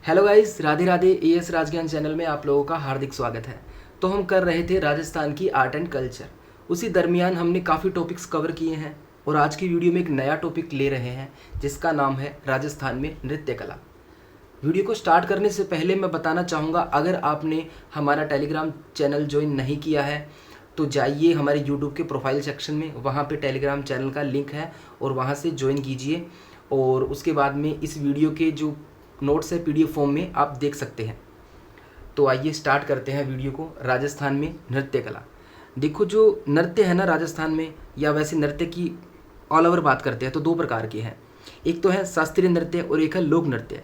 Hello guys, Radhe Radhe. AS Rajgyan channel में आप लोगों का हार्दिक स्वागत है। तो हम कर रहे थे राजस्थान की आर्ट एंड कल्चर। उसी दरमियान हमने काफ़ी टॉपिक्स कवर किए हैं और आज की वीडियो में एक नया टॉपिक ले रहे हैं जिसका नाम है राजस्थान में नृत्य कला। वीडियो को स्टार्ट करने से पहले मैं बताना चाहूँगा, अगर आपने हमारा टेलीग्राम चैनल ज्वाइन नहीं किया है तो जाइए हमारे यूट्यूब के प्रोफाइल सेक्शन में, वहाँ पे टेलीग्राम चैनल का लिंक है और वहाँ से ज्वाइन कीजिए। और उसके बाद में इस वीडियो के जो नोट्स है पीडीएफ फॉर्म में आप देख सकते हैं। तो आइए स्टार्ट करते हैं वीडियो को। राजस्थान में नृत्य कला। देखो, जो नृत्य है ना राजस्थान में, या वैसे नृत्य की ऑल ओवर बात करते हैं तो दो प्रकार के हैं। एक तो है शास्त्रीय नृत्य और एक है लोक नृत्य।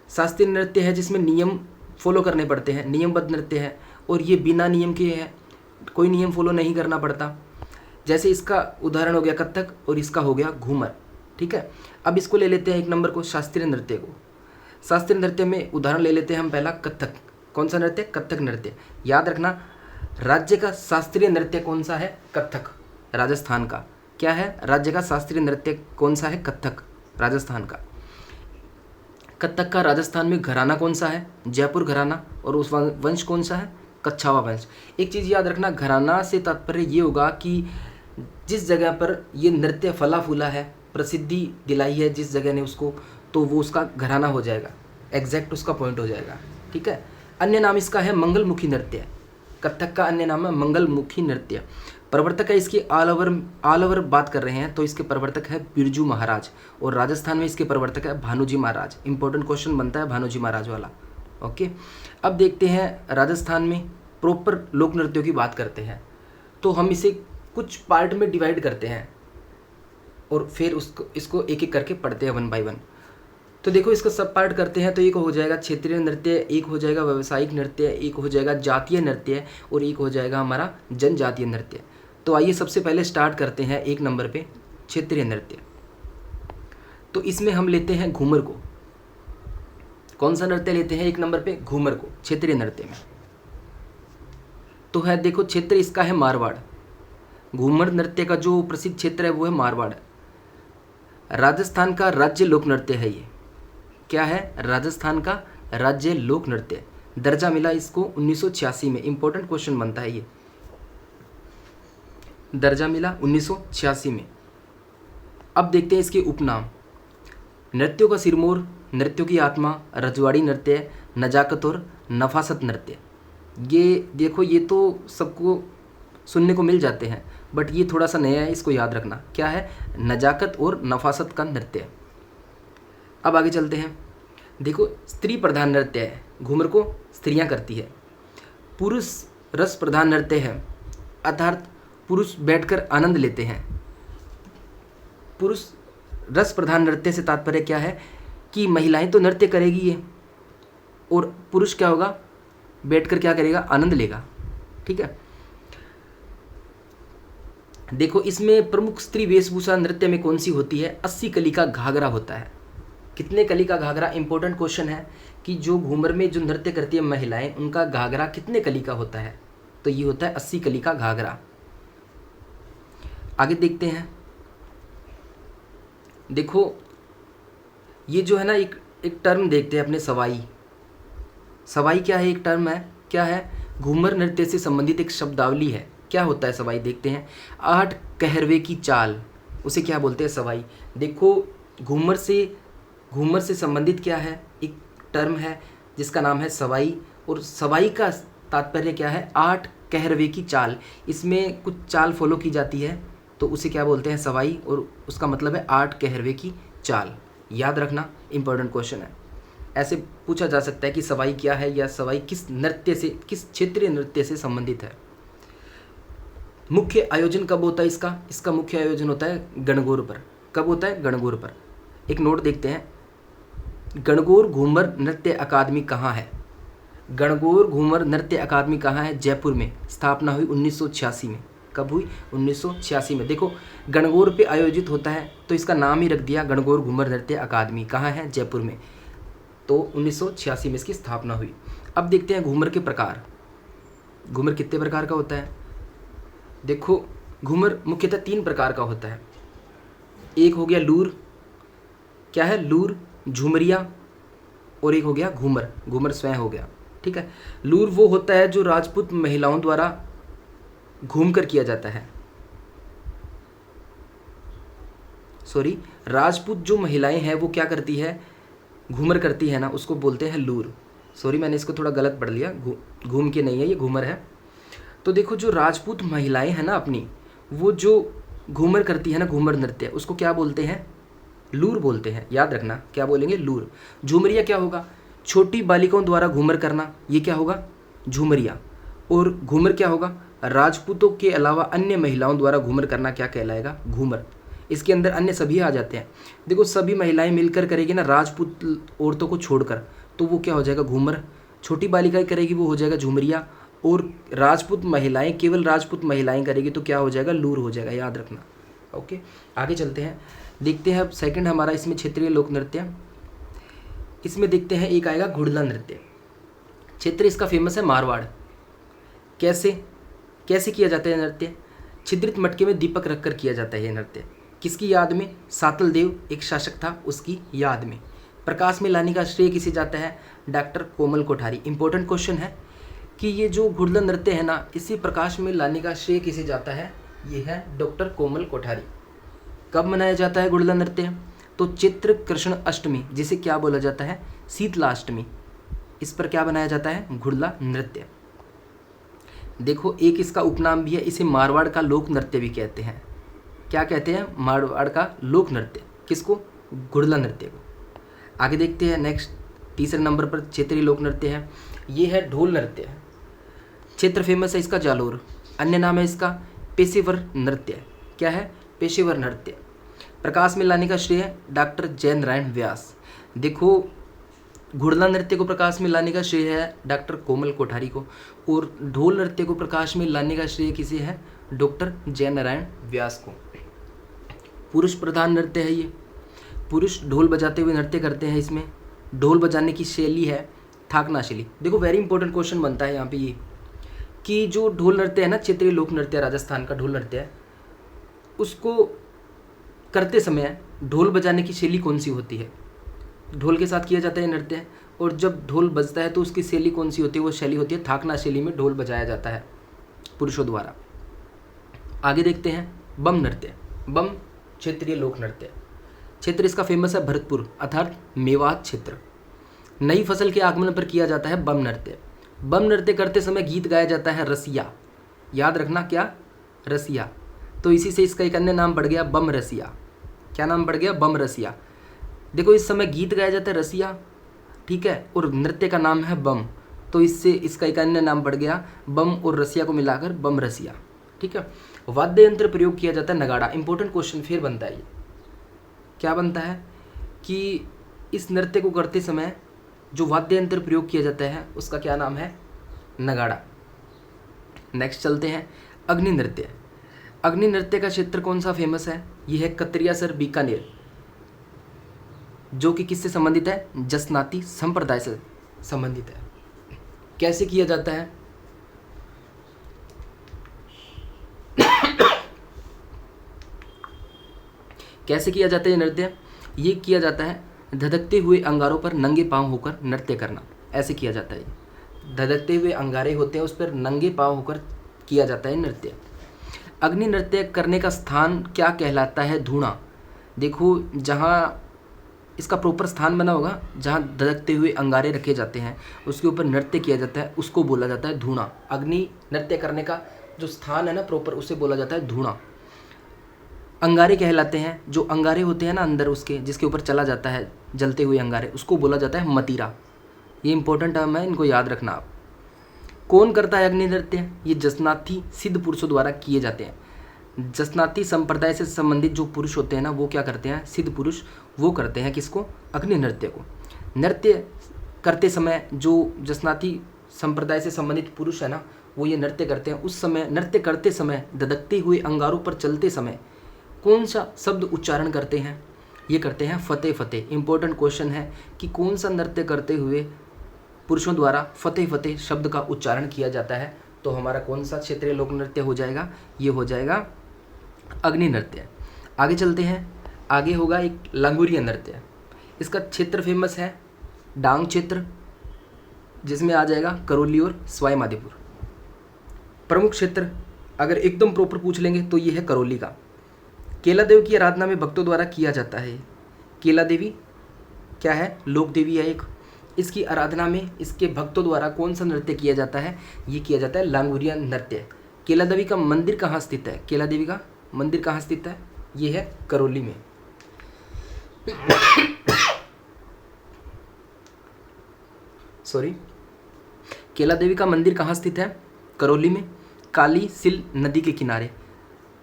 शास्त्रीय नृत्य है जिसमें नियम फॉलो करने पड़ते हैं, नियमबद्ध नृत्य है, और ये बिना नियम के है, कोई नियम फॉलो नहीं करना पड़ता। जैसे इसका उदाहरण हो गया कथक और इसका हो गया घूमर। ठीक है, अब इसको ले लेते हैं एक नंबर को, शास्त्रीय नृत्य को। शास्त्रीय नृत्य में उदाहरण ले लेते हैं हम पहला कथक। कौन सा नृत्य? कथक नृत्य। याद रखना, राज्य का शास्त्रीय नृत्य कौन सा है? कथक। राजस्थान का क्या है? राज्य का शास्त्रीय नृत्य कौन सा है? कथक, राजस्थान का। कथक का राजस्थान में घराना कौन सा है? जयपुर घराना। और उस वंश कौन सा है? कच्छावा वंश। एक चीज़ याद रखना, घराना से तात्पर्य ये होगा कि जिस जगह पर ये नृत्य फला फूला है, प्रसिद्धि दिलाई है जिस जगह ने उसको, तो वो उसका घराना हो जाएगा, एग्जैक्ट उसका पॉइंट हो जाएगा। ठीक है। अन्य नाम इसका है मंगलमुखी नृत्य। कथक का अन्य नाम है मंगलमुखी नृत्य। प्रवर्तक है इसकी ऑल ओवर बात कर रहे हैं तो इसके प्रवर्तक है बिरजू महाराज, और राजस्थान में इसके प्रवर्तक है भानुजी महाराज। इंपॉर्टेंट क्वेश्चन बनता है भानुजी महाराज वाला। ओके, अब देखते हैं राजस्थान में प्रॉपर लोक नृत्यों की बात करते हैं। तो हम इसे कुछ पार्ट में डिवाइड करते हैं और फिर इसको एक एक करके पढ़ते हैं वन बाय वन। तो देखो, इसका सब पार्ट करते हैं तो एक हो जाएगा क्षेत्रीय नृत्य, एक हो जाएगा व्यावसायिक नृत्य, एक हो जाएगा जातीय नृत्य, और एक हो जाएगा हमारा जनजातीय नृत्य। तो आइए सबसे पहले स्टार्ट करते हैं एक नंबर पे क्षेत्रीय नृत्य। तो इसमें हम लेते हैं घूमर को। कौन सा नृत्य लेते हैं एक नंबर पे? घूमर को, क्षेत्रीय नृत्य में। तो है, देखो क्षेत्र इसका है मारवाड़। घूमर नृत्य का जो प्रसिद्ध क्षेत्र है वो है मारवाड़। राजस्थान का राज्य लोक नृत्य है ये। क्या है? राजस्थान का राज्य लोक नृत्य। दर्जा मिला इसको 1986 में। इंपॉर्टेंट क्वेश्चन बनता है ये, दर्जा मिला 1986 में। अब देखते हैं इसके उपनाम। नृत्यों का सिरमौर, नृत्यों की आत्मा, रजवाड़ी नृत्य, नजाकत और नफासत नृत्य। ये देखो, ये तो सबको सुनने को मिल जाते हैं, बट ये थोड़ा सा नया है, इसको याद रखना। क्या है? नजाकत और नफासत का नृत्य। अब आगे चलते हैं। देखो, स्त्री प्रधान नृत्य है, घूमर को स्त्रियां करती है। पुरुष रस प्रधान नृत्य है, अर्थात पुरुष बैठकर आनंद लेते हैं। पुरुष रस प्रधान नृत्य से तात्पर्य क्या है कि महिलाएं तो नृत्य करेगी ये, और पुरुष क्या होगा? बैठकर क्या करेगा? आनंद लेगा। ठीक है। देखो, इसमें प्रमुख स्त्री वेशभूषा नृत्य में कौन सी होती है? 80 कली का घाघरा होता है। कितने कली का घाघरा? इंपॉर्टेंट क्वेश्चन है कि जो घूमर में जो नृत्य करती है महिलाएं, उनका घाघरा कितने कली का होता है? तो ये होता है 80 कली का घाघरा। आगे देखते हैं। देखो, ये जो है ना, एक टर्म देखते हैं अपने सवाई। सवाई क्या है? एक टर्म है। क्या है? घूमर नृत्य से संबंधित एक शब्दावली है। क्या होता है सवाई? देखते हैं। 8 कहरवे की चाल, उसे क्या बोलते हैं? सवाई। देखो, घूमर से संबंधित क्या है? एक टर्म है जिसका नाम है सवाई, और सवाई का तात्पर्य क्या है? 8 कहरवे की चाल। इसमें कुछ चाल फॉलो की जाती है तो उसे क्या बोलते हैं? सवाई, और उसका मतलब है 8 कहरवे की चाल। याद रखना, इंपॉर्टेंट क्वेश्चन है। ऐसे पूछा जा सकता है कि सवाई क्या है, या सवाई किस नृत्य से, किस क्षेत्रीय नृत्य से संबंधित है। मुख्य आयोजन कब होता है इसका? इसका मुख्य आयोजन होता है गणगौर पर। कब होता है? गणगौर पर। एक नोट देखते हैं। गणगौर घूमर नृत्य अकादमी कहाँ है? गणगौर घूमर नृत्य अकादमी कहाँ है? जयपुर में। स्थापना हुई 1986 में। कब हुई? 1986 में। देखो, गणगौर पे आयोजित होता है तो इसका नाम ही रख दिया गणगौर घूमर नृत्य अकादमी। कहाँ है? जयपुर में। तो 1986 में इसकी स्थापना हुई। अब देखते हैं घूमर के प्रकार। घूमर कितने प्रकार का होता है? देखो, घूमर मुख्यतः 3 प्रकार का होता है। एक हो गया लूर। क्या है? लूर, झुमरिया और एक हो गया घूमर, घूमर स्वयं हो गया। ठीक है। लूर वो होता है जो राजपूत महिलाओं द्वारा घूम कर किया जाता है, सॉरी, राजपूत जो महिलाएं हैं वो क्या करती है, घूमर करती है ना, उसको बोलते हैं लूर। सॉरी मैंने इसको थोड़ा गलत पढ़ लिया, घूम के नहीं है, ये घूमर है। तो देखो जो राजपूत महिलाएं हैं ना अपनी, वो जो घूमर करती है ना, घूमर नृत्य, उसको क्या बोलते हैं, लूर बोलते हैं। याद रखना क्या बोलेंगे, लूर। झूमरिया क्या होगा, छोटी बालिकाओं द्वारा घूमर करना, ये क्या होगा, झूमरिया। और घूमर क्या होगा, राजपूतों के अलावा अन्य महिलाओं द्वारा घूमर करना क्या कहलाएगा, घूमर। इसके अंदर अन्य सभी आ जाते हैं। देखो सभी महिलाएं मिलकर करेगी ना, राजपूत औरतों को छोड़कर, तो वो क्या हो जाएगा, घूमर। छोटी बालिकाएं करेगी वो हो जाएगा झूमरिया, और राजपूत महिलाएं, केवल राजपूत महिलाएं करेगी तो क्या हो जाएगा, लूर हो जाएगा। याद रखना। ओके, आगे चलते हैं, देखते हैं अब सेकंड हमारा इसमें क्षेत्रीय लोक नृत्य। इसमें देखते हैं एक आएगा घुड़ला नृत्य। क्षेत्र इसका फेमस है मारवाड़। कैसे कैसे किया जाता है नृत्य, छिद्रित मटके में दीपक रखकर किया जाता है ये नृत्य। किसकी याद में, सातल देव एक शासक था, उसकी याद में। प्रकाश में लाने का श्रेय किसे जाता है, डॉक्टर कोमल कोठारी। इंपॉर्टेंट क्वेश्चन है कि ये जो घुड़ला नृत्य है ना, इसी प्रकाश में लाने का श्रेय किसे जाता है, ये है डॉक्टर कोमल कोठारी। कब मनाया जाता है घुड़ला नृत्य, तो चित्र कृष्ण अष्टमी, जिसे क्या बोला जाता है, शीतलाष्टमी, इस पर क्या बनाया जाता है, घुड़ला नृत्य। देखो एक इसका उपनाम भी है, इसे मारवाड़ का लोक नृत्य भी कहते हैं। क्या कहते हैं, मारवाड़ का लोक नृत्य, किसको, घुड़ला नृत्य को। आगे देखते हैं नेक्स्ट, तीसरे नंबर पर क्षेत्रीय लोक नृत्य है, ये है ढोल नृत्य। क्षेत्र फेमस है इसका जालोर, अन्य नाम है इसका पेशेवर नृत्य। क्या है, पेशेवर नृत्य। प्रकाश में लाने का श्रेय डॉक्टर जैन नारायण व्यास। देखो घुड़ला नृत्य को प्रकाश में लाने का श्रेय है डॉक्टर कोमल कोठारी को, और ढोल नृत्य को प्रकाश में लाने का श्रेय किसे है, डॉक्टर जैन नारायण व्यास को। पुरुष प्रधान नृत्य है ये, पुरुष ढोल बजाते हुए नृत्य करते हैं। इसमें ढोल बजाने की शैली है थाकना शैली। देखो वेरी इंपॉर्टेंट क्वेश्चन बनता है यहाँ पे ये, कि जो ढोल नृत्य है ना, क्षेत्रीय लोक नृत्य राजस्थान का ढोल नृत्य है, उसको करते समय ढोल बजाने की शैली कौन सी होती है, ढोल के साथ किया जाता है नृत्य, और जब ढोल बजता है तो उसकी शैली कौन सी होती है, वो शैली होती है थाकना शैली में ढोल बजाया जाता है पुरुषों द्वारा। आगे देखते हैं बम नृत्य। बम क्षेत्रीय लोक नृत्य। क्षेत्र इसका फेमस है भरतपुर अर्थात मेवात क्षेत्र। नई फसल के आगमन पर किया जाता है बम नृत्य। बम नृत्य करते समय गीत गाया जाता है रसिया। याद रखना क्या, रसिया। तो इसी से इसका एक अन्य नाम बढ़ गया बम रसिया। क्या नाम बढ़ गया, बम रसिया। देखो इस समय गीत गाया जाता है रसिया, ठीक है, और नृत्य का नाम है बम, तो इससे इसका एक अन्य नाम बढ़ गया बम और रसिया को मिलाकर बम रसिया। ठीक है। वाद्य यंत्र प्रयोग किया जाता है नगाड़ा। इंपॉर्टेंट क्वेश्चन फिर बनता है ये, क्या बनता है कि इस नृत्य को करते समय जो वाद्य यंत्र प्रयोग किया जाता है उसका क्या नाम है, नगाड़ा। नेक्स्ट चलते हैं अग्नि नृत्य। अग्नि नृत्य का क्षेत्र कौन सा फेमस है, यह है कतरियासर बीकानेर, जो कि किससे संबंधित है, जसनाती संप्रदाय से संबंधित है। कैसे किया जाता है, कैसे किया जाता है ये नृत्य, ये किया जाता है धधकते हुए अंगारों पर नंगे पांव होकर नृत्य करना, ऐसे किया जाता है। धधकते हुए अंगारे होते हैं उस पर नंगे पांव होकर किया जाता है नृत्य। अग्नि नृत्य करने का स्थान क्या कहलाता है, धूणा। देखो जहाँ इसका प्रॉपर स्थान बना होगा, जहाँ धधकते हुए अंगारे रखे जाते हैं उसके ऊपर नृत्य किया जाता है, उसको बोला जाता है धूणा। अग्नि नृत्य करने का जो स्थान है ना प्रॉपर, उसे बोला जाता है धूणा। अंगारे कहलाते हैं, जो अंगारे होते हैं ना अंदर उसके, जिसके ऊपर चला जाता है जलते हुए अंगारे, उसको बोला जाता है मतीरा। ये इंपॉर्टेंट टर्म है, इनको याद रखना आप। कौन करता है अग्नि नृत्य, ये जसनाती सिद्ध पुरुषों द्वारा किए जाते हैं। जसनाती संप्रदाय से संबंधित जो पुरुष होते हैं ना, वो क्या करते हैं, सिद्ध पुरुष, वो करते हैं किसको, अग्नि नृत्य को। नृत्य करते समय जो जसनाती संप्रदाय से संबंधित पुरुष है ना, वो ये नृत्य करते हैं। उस समय नृत्य करते समय धधकते हुए अंगारों पर चलते समय कौन सा शब्द उच्चारण करते हैं, ये करते हैं फतेह फतेह। इंपॉर्टेंट क्वेश्चन है कि कौन सा नृत्य करते हुए पुरुषों द्वारा फतेह फतेह शब्द का उच्चारण किया जाता है, तो हमारा कौन सा क्षेत्रीय लोक नृत्य हो जाएगा, ये हो जाएगा अग्नि नृत्य। आगे चलते हैं, आगे होगा एक लांगुरिया नृत्य। इसका क्षेत्र फेमस है डांग क्षेत्र, जिसमें आ जाएगा करौली और सवाई माधोपुर। प्रमुख क्षेत्र अगर एकदम प्रॉपर पूछ लेंगे तो ये है करौली का। केला देवी की आराधना में भक्तों द्वारा किया जाता है। केला देवी क्या है? लोक देवी है एक। इसकी आराधना में इसके भक्तों द्वारा कौन सा नृत्य किया जाता है? ये किया जाता है लांगुरिया नृत्य। केला देवी का मंदिर कहाँ स्थित है? केला देवी का मंदिर कहाँ स्थित है? ये है करौली में। सॉरी, केला देवी का मंदिर कहाँ स्थित है? करौली में, काली सिल नदी के किनारे।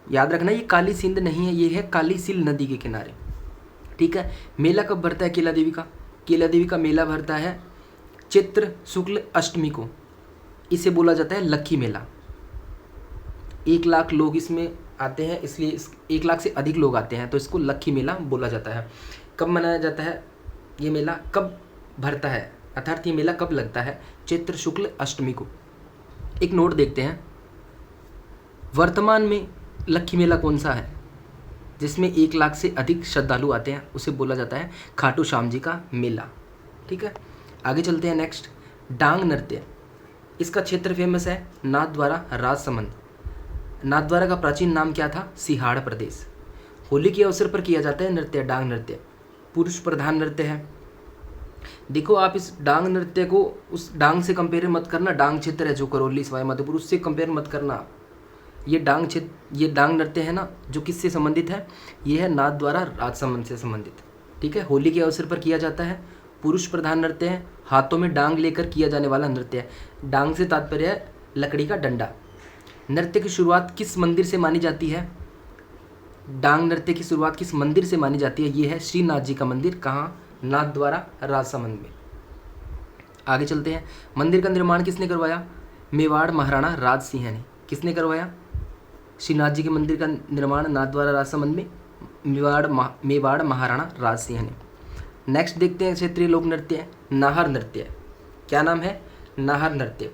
याद रखना ये काली सिंध नहीं है, ये है काली सिल नदी के किनारे। ठीक है। मेला कब भरता है केला देवी का? केला देवी का मेला भरता है चैत्र शुक्ल अष्टमी को। इसे बोला जाता है लक्खी मेला। 1 लाख लोग इसमें आते हैं, इसलिए 1 लाख से अधिक लोग आते हैं, तो इसको लक्खी मेला बोला जाता है। कब मनाया जाता है ये मेला? कब भरता है, अर्थात ये मेला कब लगता है? चैत्र शुक्ल अष्टमी को। एक नोट देखते हैं, वर्तमान में लक्खी मेला कौन सा है जिसमें 1 लाख से अधिक श्रद्धालु आते हैं? उसे बोला जाता है खाटू श्याम जी का मेला। ठीक है, आगे चलते हैं। नेक्स्ट, डांग नृत्य। इसका क्षेत्र फेमस है नाथद्वारा राजसमंद। नाथद्वारा का प्राचीन नाम क्या था? सिहाड़ प्रदेश। होली के अवसर पर किया जाता है नृत्य डांग नृत्य। पुरुष प्रधान नृत्य है। देखो आप इस डांग नृत्य को उस डांग से कंपेयर मत करना। डांग क्षेत्र है जो करौली सवाई माधोपुर, उससे कंपेयर मत करना। ये डांग क्षेत्र, ये डांग नृत्य है ना, जो किससे संबंधित है? ये है नाथद्वारा राजसमंद से संबंधित। ठीक है, होली के अवसर पर किया जाता है। पुरुष प्रधान नृत्य है, हाथों में डांग लेकर किया जाने वाला नृत्य है। डांग से तात्पर्य है लकड़ी का डंडा। नृत्य की शुरुआत किस मंदिर से मानी जाती है? डांग नृत्य की शुरुआत किस मंदिर से मानी जाती है? ये है श्रीनाथ जी का मंदिर। कहाँ? नाथद्वारा राजसमंद में। आगे चलते हैं। मंदिर का निर्माण किसने करवाया? मेवाड़ महाराणा राज सिंह ने। किसने करवाया? श्रीनाथ जी के मंदिर का निर्माण नाथद्वारा राजसमंद में मेवाड़ महाराणा राज सिंह ने। नेक्स्ट देखते हैं क्षेत्रीय लोक नृत्य है नाहर नृत्य। क्या नाम है? नाहर नृत्य।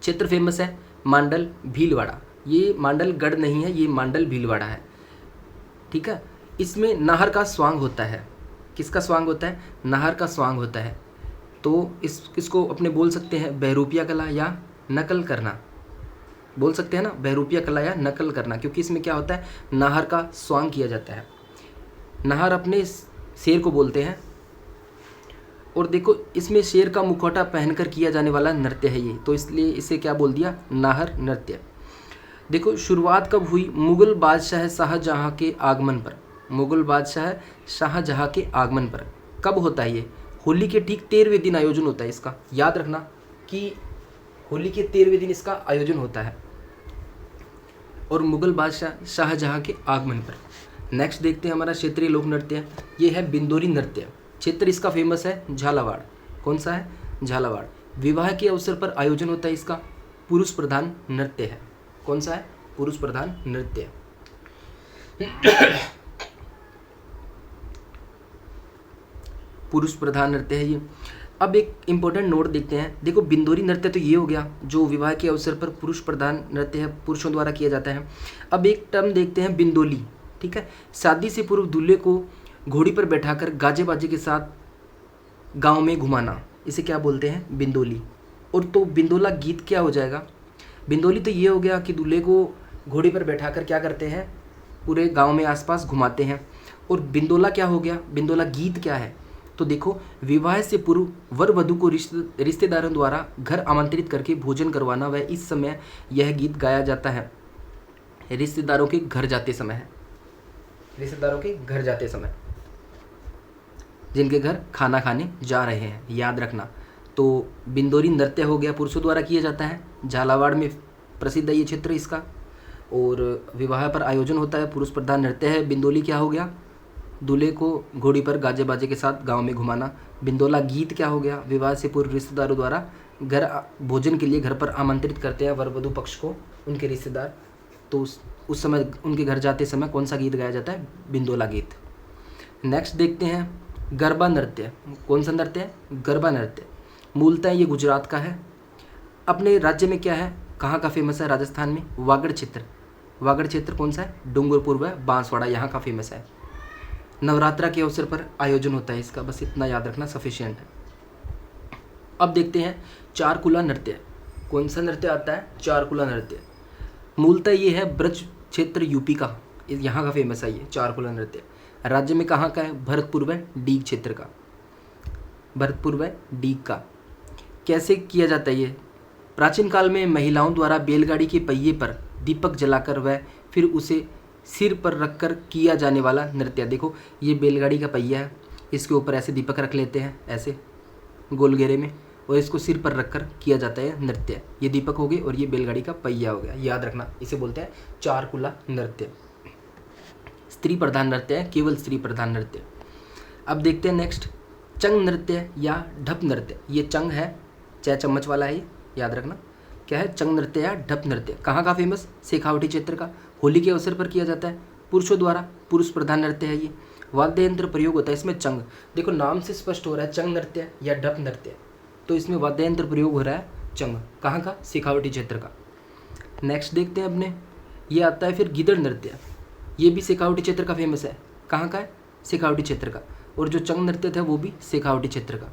क्षेत्र फेमस है मांडल भीलवाड़ा। ये मांडल गढ़ नहीं है, ये मांडल भीलवाड़ा है। ठीक है, इसमें नाहर का स्वांग होता है। किसका स्वांग होता है? नाहर का स्वांग होता है। तो इसको अपने बोल सकते हैं बहरूपिया कला या नकल करना। बोल सकते हैं ना, बहरूपिया कला या नकल करना, क्योंकि इसमें क्या होता है? नाहर का स्वांग किया जाता है। नाहर अपने शेर को बोलते हैं। और देखो इसमें शेर का मुखौटा पहनकर किया जाने वाला नृत्य है ये, तो इसलिए इसे क्या बोल दिया? नाहर नृत्य। देखो शुरुआत कब हुई? मुगल बादशाह शाहजहाँ के आगमन पर। मुगल बादशाह शाहजहाँ के आगमन पर। कब होता है ये? होली के ठीक 13वें दिन आयोजन होता है इसका। याद रखना कि होली के 13वें दिन इसका आयोजन होता है, और मुगल बादशाह शाहजहाँ के आगमन पर। नेक्स्ट देखते हैं हमारा क्षेत्रीय लोक नृत्य, ये है बिंदोरी नृत्य। क्षेत्र इसका फेमस है झालावाड़। कौन सा है? झालावाड़। विवाह के अवसर पर आयोजन होता है इसका। पुरुष प्रधान नृत्य है। कौन सा है? पुरुष प्रधान नृत्य। पुरुष प्रधान नृत्य है ये। अब एक इम्पोर्टेंट नोट देखते हैं। देखो बिंदोरी नृत्य तो ये हो गया जो विवाह के अवसर पर पुरुष प्रधान नृत्य है, पुरुषों द्वारा किया जाता है। अब एक टर्म देखते हैं बिंदोली। ठीक है, शादी से पूर्व दूल्हे को घोड़ी पर बैठाकर गाजे बाजे के साथ गांव में घुमाना, इसे क्या बोलते हैं? बिंदोली। और तो बिंदोला गीत क्या हो जाएगा? बिंदोली तो ये हो गया कि दूल्हे को घोड़ी पर बैठाकर क्या करते हैं? पूरे गांव में आसपास घुमाते हैं। और बिंदोला क्या हो गया? बिंदोला गीत क्या है? तो देखो विवाह से पूर्व वर वधू को रिश्तेदारों द्वारा घर आमंत्रित करके भोजन करवाना, वह इस समय यह गीत गाया जाता है रिश्तेदारों के घर जाते समय है। रिश्तेदारों के घर जाते समय, जिनके घर खाना खाने जा रहे हैं, याद रखना। तो बिंदोरी नृत्य हो गया, पुरुषों द्वारा किया जाता है। झालावाड़ में प्रसिद्ध है ये क्षेत्र इसका, और विवाह पर आयोजन होता है, पुरुष प्रधान नृत्य है। बिंदोली क्या हो गया? दूल्हे को घोड़ी पर गाजे बाजे के साथ गांव में घुमाना। बिंदोला गीत क्या हो गया? विवाह से पूर्व रिश्तेदारों द्वारा घर भोजन के लिए घर पर आमंत्रित करते हैं वर वधू पक्ष को उनके रिश्तेदार, तो उस समय उनके घर जाते समय कौन सा गीत गाया जाता है? बिंदोला गीत। नेक्स्ट देखते हैं गरबा नृत्य। कौन सा नृत्य है? गरबा नृत्य। मूलतः ये गुजरात का है। अपने राज्य में क्या है? कहाँ का फेमस है? राजस्थान में वागड़ क्षेत्र। वागड़ क्षेत्र कौन सा है? डूंगरपुर व बांसवाड़ा, यहाँ का फेमस है। नवरात्रा के अवसर पर आयोजन होता है इसका, बस इतना याद रखना सफिशिएंट है। अब देखते हैं चारकुला नृत्य। कौन सा नृत्य आता है? चारकुला नृत्य। मूलतः ये है ब्रज क्षेत्र यूपी का, यहाँ का फेमस है ये चारकुला नृत्य। राज्य में कहाँ का है? भरतपुर व डीग क्षेत्र का, भरतपुर व डीग का। कैसे किया जाता है ये? प्राचीन काल में महिलाओं द्वारा बैलगाड़ी के पहिए पर दीपक जलाकर व फिर उसे सिर पर रखकर किया जाने वाला नृत्य। देखो ये बैलगाड़ी का पहिया है, इसके ऊपर ऐसे दीपक रख लेते हैं ऐसे गोल घेरे में, और इसको सिर पर रखकर किया जाता है नृत्य। ये दीपक हो गए और ये बैलगाड़ी का पहिया हो गया, याद रखना। इसे बोलते हैं चारकुला नृत्य। स्त्री प्रधान नृत्य है, केवल स्त्री प्रधान नृत्य। अब देखते हैं नेक्स्ट चंग नृत्य या ढप नृत्य। ये चंग है, चाय चम्मच वाला है, याद रखना। क्या है? चंग नृत्य या ढप नृत्य। कहाँ का फेमस? शेखावटी क्षेत्र का। होली के अवसर पर किया जाता है, पुरुषों द्वारा, पुरुष प्रधान नृत्य है ये। वाद्य यंत्र प्रयोग होता है इसमें चंग। देखो नाम से स्पष्ट हो रहा है चंग नृत्य या ढप नृत्य, तो इसमें वाद्य यंत्र प्रयोग हो रहा है चंग। कहाँ का? शेखावटी क्षेत्र का। नेक्स्ट देखते हैं अपने, ये आता है फिर गिदड़ नृत्य। ये भी शेखावटी क्षेत्र का फेमस है। कहाँ का है? शेखावटी क्षेत्र का। और जो चंग नृत्य था वो भी शेखावटी क्षेत्र का।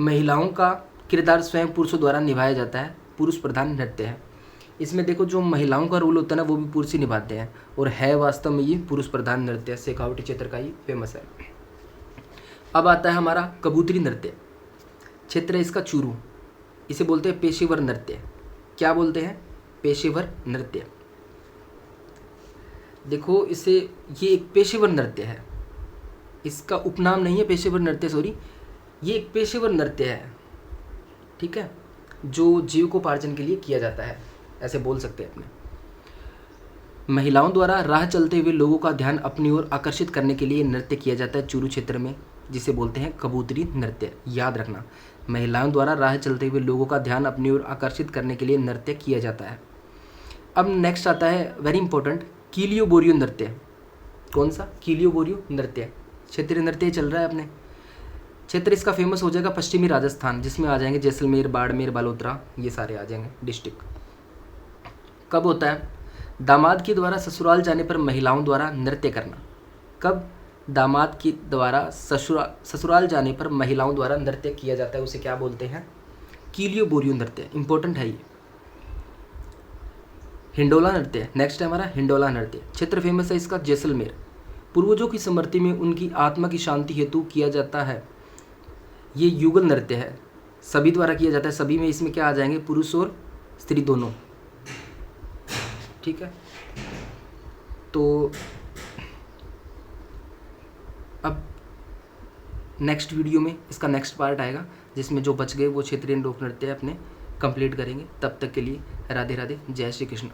महिलाओं का किरदार स्वयं पुरुषों द्वारा निभाया जाता है, पुरुष प्रधान नृत्य है। इसमें देखो जो महिलाओं का रोल होता है ना वो भी पुरुष ही निभाते हैं, और है वास्तव में ये पुरुष प्रधान नृत्य, शेखावटी क्षेत्र का ही फेमस है। अब आता है हमारा कबूतरी नृत्य। क्षेत्र है इसका चूरू। इसे बोलते हैं पेशेवर नृत्य। क्या बोलते हैं? पेशेवर नृत्य। देखो इसे, ये एक पेशेवर नृत्य है, इसका उपनाम नहीं है पेशेवर नृत्य, सॉरी, ये एक पेशेवर नृत्य है, ठीक है, जो जीविकोपार्जन के लिए किया जाता है, ऐसे बोल सकते हैं अपने। महिलाओं द्वारा राह चलते हुए लोगों का ध्यान अपनी ओर आकर्षित करने के लिए नृत्य किया जाता है चूरू क्षेत्र में, जिसे बोलते हैं कबूतरी नृत्य। याद रखना, महिलाओं द्वारा राह चलते हुए लोगों का ध्यान अपनी ओर आकर्षित करने के लिए नृत्य किया जाता है। अब नेक्स्ट आता है वेरी इंपॉर्टेंट, कीलियो बोरियो नृत्य। कौन सा? कीलियो बोरियो नृत्य। क्षेत्रीय नृत्य चल रहा है अपने। क्षेत्र इसका फेमस हो जाएगा पश्चिमी राजस्थान, जिसमें आ जाएंगे जैसलमेर, बाड़मेर, बालोतरा, ये सारे आ जाएंगे डिस्ट्रिक्ट। कब होता है? दामाद के द्वारा ससुराल जाने पर महिलाओं द्वारा नृत्य करना। कब? दामाद के द्वारा ससुराल जाने पर महिलाओं द्वारा नृत्य किया जाता है, उसे क्या बोलते हैं? कीलियो बोरियो नृत्य। इंपॉर्टेंट है ये। हिंडोला नृत्य नेक्स्ट है हमारा। हिंडोला नृत्य क्षेत्र फेमस है इसका जैसलमेर। पूर्वजों की स्मृति में उनकी आत्मा की शांति हेतु किया जाता है। ये युगल नृत्य है, सभी द्वारा किया जाता है। सभी में इसमें क्या आ जाएंगे? पुरुष और स्त्री दोनों, ठीक है। तो अब नेक्स्ट वीडियो में इसका नेक्स्ट पार्ट आएगा, जिसमें जो बच गए वो क्षेत्रीय लोक नृत्य अपने कंप्लीट करेंगे। तब तक के लिए राधे राधे, जय श्री कृष्ण।